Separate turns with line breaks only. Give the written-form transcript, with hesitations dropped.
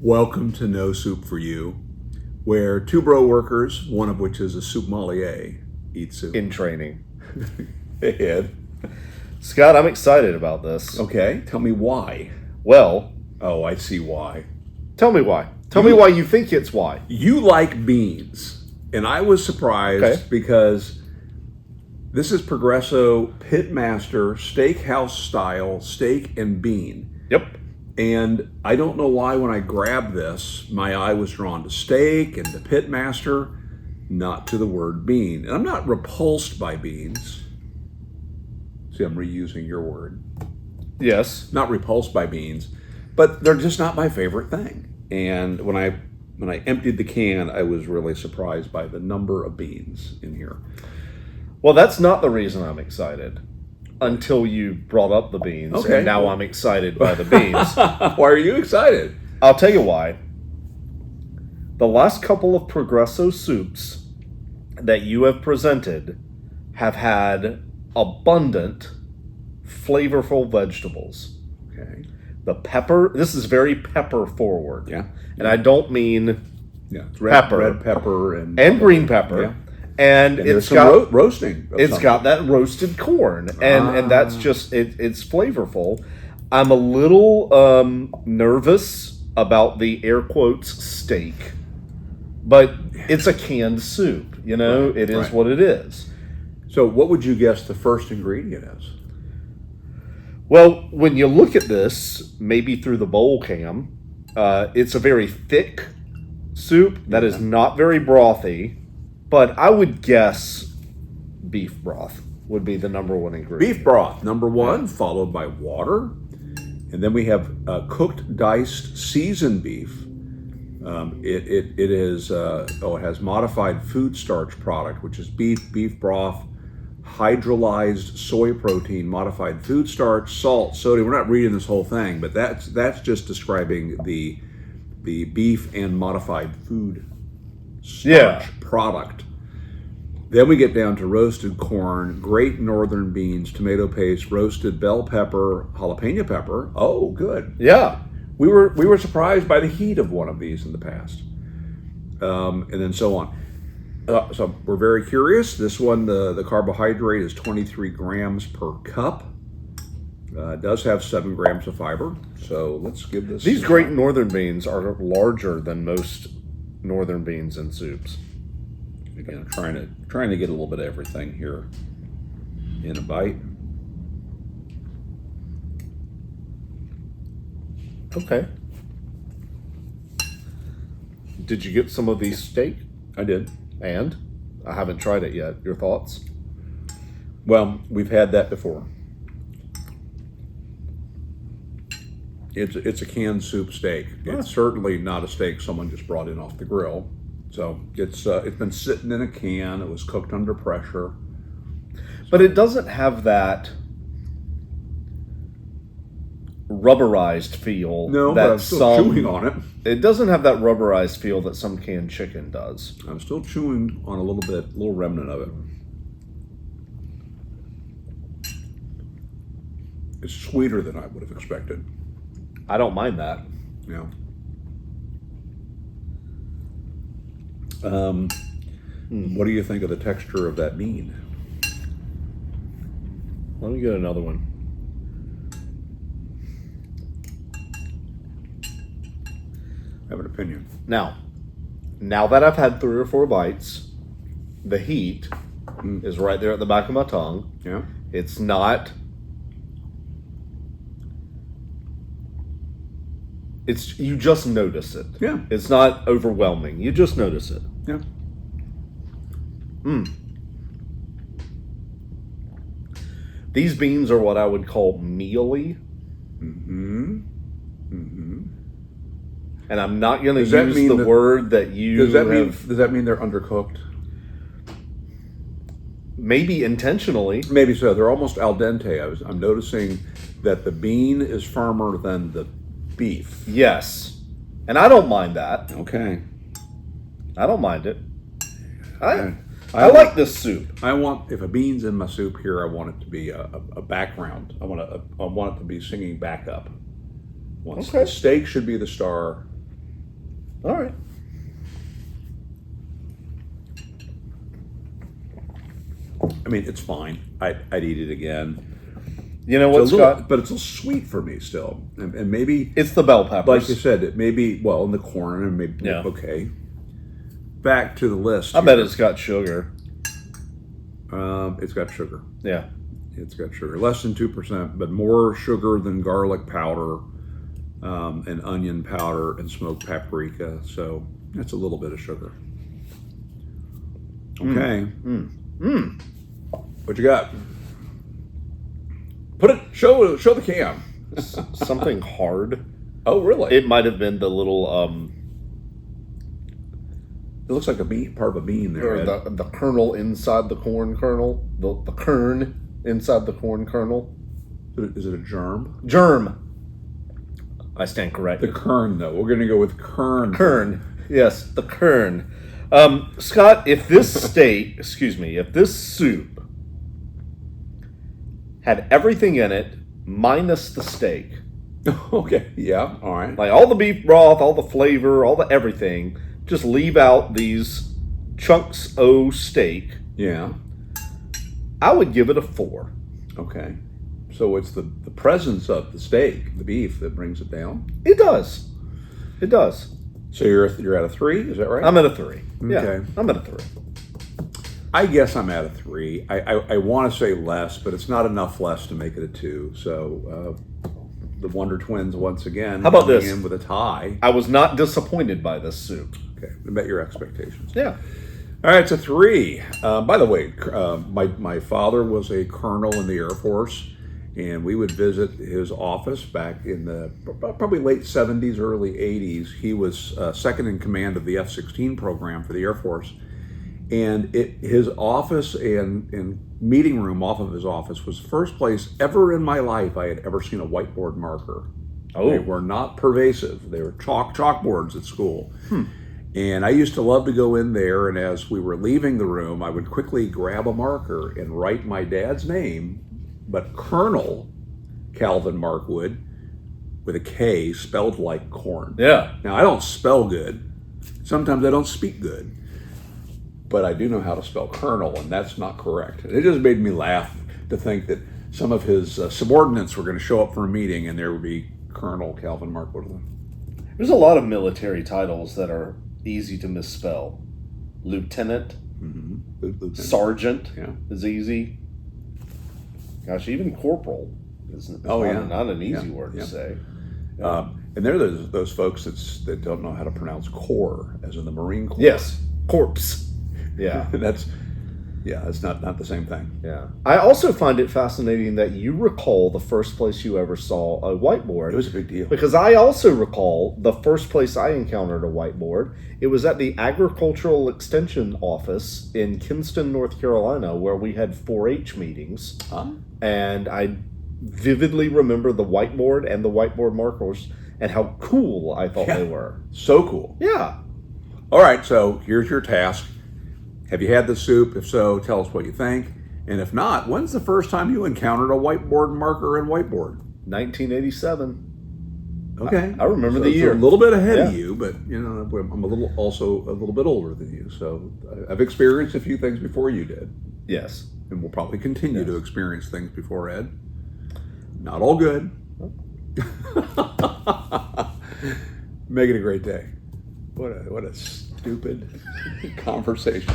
Welcome to No Soup for You, where two bro workers, one of which is a soupmelier, eat soup.
In training.
Hey, Ed.
Scott, I'm excited about this.
Okay, tell me why.
Well,
Oh, I see why.
tell me why. Tell me why you think it's why.
You like beans, and I was surprised because this is Progresso Pitmaster Steakhouse style steak and bean.
Yep.
And I don't know why when I grabbed this, my eye was drawn to steak and to Pitmaster, not to the word bean. And I'm not repulsed by beans. See, I'm reusing your word.
Yes.
Not repulsed by beans, but they're just not my favorite thing. And when I emptied the can, I was really surprised by the number of beans in here.
Well, that's not the reason I'm excited. Until you brought up the beans.
Okay.
And now I'm excited by the beans.
Why are you excited?
I'll tell you why. The last couple of Progresso soups that you have presented have had abundant, flavorful vegetables.
Okay.
The pepper, this is very pepper forward.
Yeah.
And I don't mean
It's
red
pepper, and
green pepper.
Yeah.
And
there's
it's
some
got
roasting. of
it's
something.
got that roasted corn, and that's just it's flavorful. I'm a little nervous about the air quotes steak, but it's a canned soup. You know,
Right,
it is
right.
what it is.
So, what would you guess the first ingredient is?
Well, when you look at this, maybe through the bowl cam, it's a very thick soup that is not very brothy. But I would guess beef broth would be the number one ingredient.
Beef broth, number one, followed by water. And then we have cooked, diced, seasoned beef. It has modified food starch product, which is beef broth, hydrolyzed soy protein, modified food starch, salt, sodium. We're not reading this whole thing, but that's just describing the beef and modified food starch product. Then we get down to roasted corn, great northern beans, tomato paste, roasted bell pepper, jalapeno pepper. Oh, good.
Yeah.
We were surprised by the heat of one of these in the past, and then so on. So we're very curious. This one, the carbohydrate is 23 grams per cup. It does have 7 grams of fiber. So let's give this.
These great northern beans are larger than most northern beans in soups.
Again, I'm trying to get a little bit of everything here in a bite.
Okay. Did you get some of these steak?
I did.
And I haven't tried it yet. Your thoughts?
Well, we've had that before. It's a canned soup steak. It's certainly not a steak someone just brought in off the grill. So it's been sitting in a can. It was cooked under pressure.
But it doesn't have that rubberized feel.
No,
that
but I'm still chewing on it.
It doesn't have that rubberized feel that some canned chicken does.
I'm still chewing on a little remnant of it. It's sweeter than I would have expected.
I don't mind that.
Yeah. What do you think of the texture of that bean?
Let me get another one.
I have an opinion.
Now that I've had 3 or 4 bites, the heat is right there at the back of my tongue.
Yeah.
It's not. You just notice it.
Yeah.
It's not overwhelming. You just notice it.
Yeah.
These beans are what I would call mealy. And I'm not going to use the word that you
Does that mean they're undercooked?
Maybe intentionally.
Maybe so. They're almost al dente. I'm noticing that the bean is firmer than the beef.
Yes. And I don't mind that.
Okay.
I don't mind it.
I
like this soup.
If a bean's in my soup here, I want it to be a background. I want it to be singing backup. The steak should be the star.
All right.
I mean, it's fine. I'd eat it again.
You know what,
It's a little,
Scott?
but it's a little sweet for me still, and maybe
It's the bell peppers.
like you said, it may be in the corn and maybe
Yeah.
okay. Back to the list.
I bet
here.
it's got sugar.
It's got sugar.
Yeah.
It's got sugar, less than 2%, but more sugar than garlic powder, and onion powder and smoked paprika. So that's a little bit of sugar. Okay. What you got? Show the cam.
Something hard.
Oh, really?
It might have been the little
It looks like a bean, part of a bean there.
or
Ed.
the kernel inside the corn kernel. The kern inside the corn kernel.
Is it a germ?
Germ. I stand
The
corrected.
kern, though. We're going to go with kern.
Kern. Yes, the kern. Scott, if this if this soup had everything in it minus the steak,
Okay. Yeah. All right.
like all the beef broth, all the flavor, all the everything, just leave out these chunks o steak,
Yeah.
I would give it a 4.
Okay. So it's the presence of the steak, the beef, that brings it down.
It does. It does.
So you're at a 3. Is that right?
I'm at a 3. Yeah,
Okay.
I'm at a 3.
I guess I'm at a 3. I want to say less, but it's not enough less to make it a 2. So the Wonder Twins once again.
How about
coming
this?
in with a tie.
I was not disappointed by this soup.
Okay, it met your expectations.
Yeah.
All right, it's a 3. By the way, my father was a colonel in the Air Force, and we would visit his office back in the probably late 70s, early 80s. He was second in command of the F-16 program for the Air Force. And his office and meeting room off of his office was the first place ever in my life I had ever seen a whiteboard marker.
Oh.
They were not pervasive. They were chalkboards at school. And I used to love to go in there, and as we were leaving the room, I would quickly grab a marker and write my dad's name, but Colonel Calvin Markwood with a K spelled like corn.
Yeah.
Now, I don't spell good. Sometimes I don't speak good. But I do know how to spell colonel, and that's not correct. It just made me laugh to think that some of his subordinates were going to show up for a meeting, and there would be Colonel Calvin Markwood.
There's a lot of military titles that are easy to misspell. Lieutenant,
Lieutenant.
sergeant
Yeah.
is easy. Gosh, even corporal is
Oh, yeah.
not an easy
Yeah,
word
yeah.
to say.
And there are those folks that don't know how to pronounce corps, as in the Marine Corps.
Yes, corpse. Yeah.
That's not the same thing.
Yeah. I also find it fascinating that you recall the first place you ever saw a whiteboard.
It was a big deal.
Because I also recall the first place I encountered a whiteboard. It was at the Agricultural Extension Office in Kinston, North Carolina, where we had 4-H meetings.
Huh?
And I vividly remember the whiteboard and the whiteboard markers and how cool I thought they were.
So cool.
Yeah.
All right, so here's your task. Have you had the soup? If so, tell us what you think. And if not, when's the first time you encountered a whiteboard marker and whiteboard?
1987.
Okay.
I remember the
it's
year.
a little bit ahead of
Yeah.
you, but I'm a little bit older than you. So I've experienced a few things before you did.
Yes.
And we'll probably continue to experience things before Ed. Not all good. Make it a great day. What a stupid conversation.